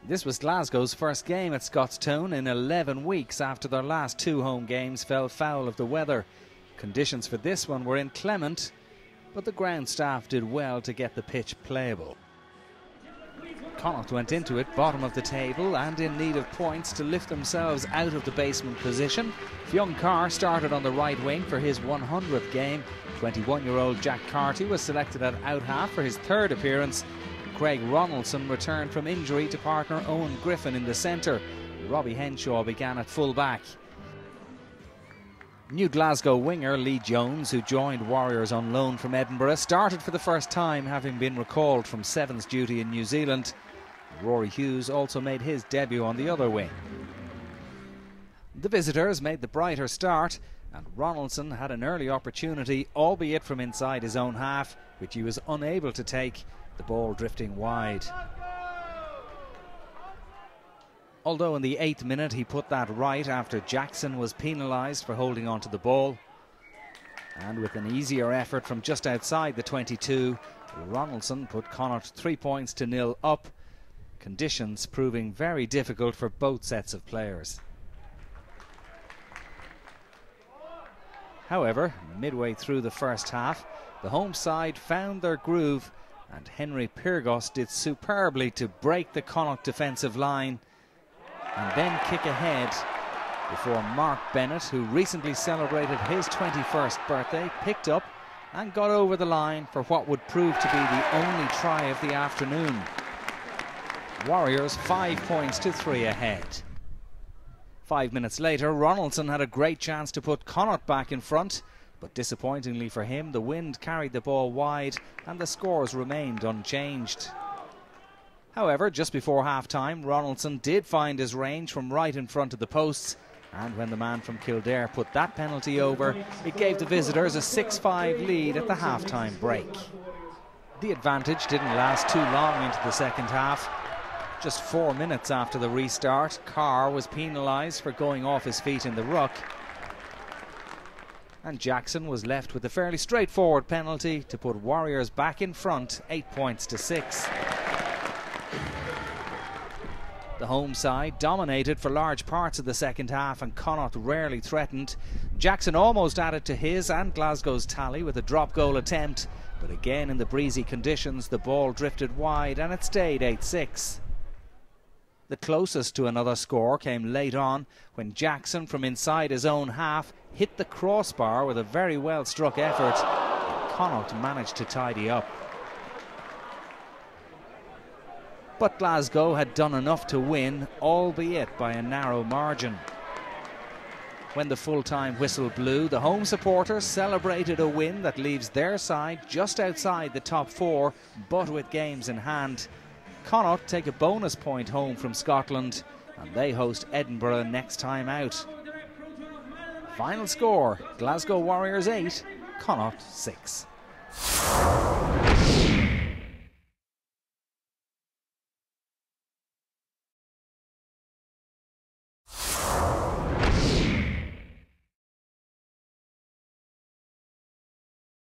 This was Glasgow's first game at Scottstown in 11 weeks after their last 2 home games fell foul of the weather. Conditions for this one were inclement, but the ground staff did well to get the pitch playable. Connacht went into it bottom of the table and in need of points to lift themselves out of the basement position. Fionn Carr started on the right wing for his 100th game. 21-year-old Jack Carty was selected at out-half for his 3rd appearance. Craig Ronaldson returned from injury to partner Owen Griffin in the centre. Robbie Henshaw began at full-back. New Glasgow winger Lee Jones, who joined Warriors on loan from Edinburgh, started for the first time, having been recalled from Sevens duty in New Zealand. Rory Hughes also made his debut on the other wing. The visitors made the brighter start, and Ronaldson had an early opportunity, albeit from inside his own half, which he was unable to take, the ball drifting wide. Although in the 8th minute he put that right after Jackson was penalised for holding on to the ball. And with an easier effort from just outside the 22, Ronaldson put Connacht 3 points to 0 up. Conditions proving very difficult for both sets of players. However, midway through the first half, the home side found their groove, and Henry Pyrgos did superbly to break the Connacht defensive line and then kick ahead before Mark Bennett, who recently celebrated his 21st birthday, picked up and got over the line for what would prove to be the only try of the afternoon. Warriors 5 points to 3 ahead. 5 minutes later, Ronaldson had a great chance to put Connacht back in front, but disappointingly for him, the wind carried the ball wide and the scores remained unchanged. However, just before half-time, Ronaldson did find his range from right in front of the posts, and when the man from Kildare put that penalty over, it gave the visitors a 6-5 lead at the half-time break. The advantage didn't last too long into the second half. Just 4 minutes after the restart, Carr was penalised for going off his feet in the ruck, and Jackson was left with a fairly straightforward penalty to put Warriors back in front 8 points to 6. The home side dominated for large parts of the second half and Connacht rarely threatened. Jackson almost added to his and Glasgow's tally with a drop goal attempt, but again in the breezy conditions the ball drifted wide and it stayed 8-6. The closest to another score came late on when Jackson from inside his own half hit the crossbar with a very well struck effort. Connacht managed to tidy up. But Glasgow had done enough to win, albeit by a narrow margin. When the full-time whistle blew, the home supporters celebrated a win that leaves their side just outside the top 4, but with games in hand. Connacht take a bonus point home from Scotland, and they host Edinburgh next time out. Final score, Glasgow Warriors 8, Connacht 6.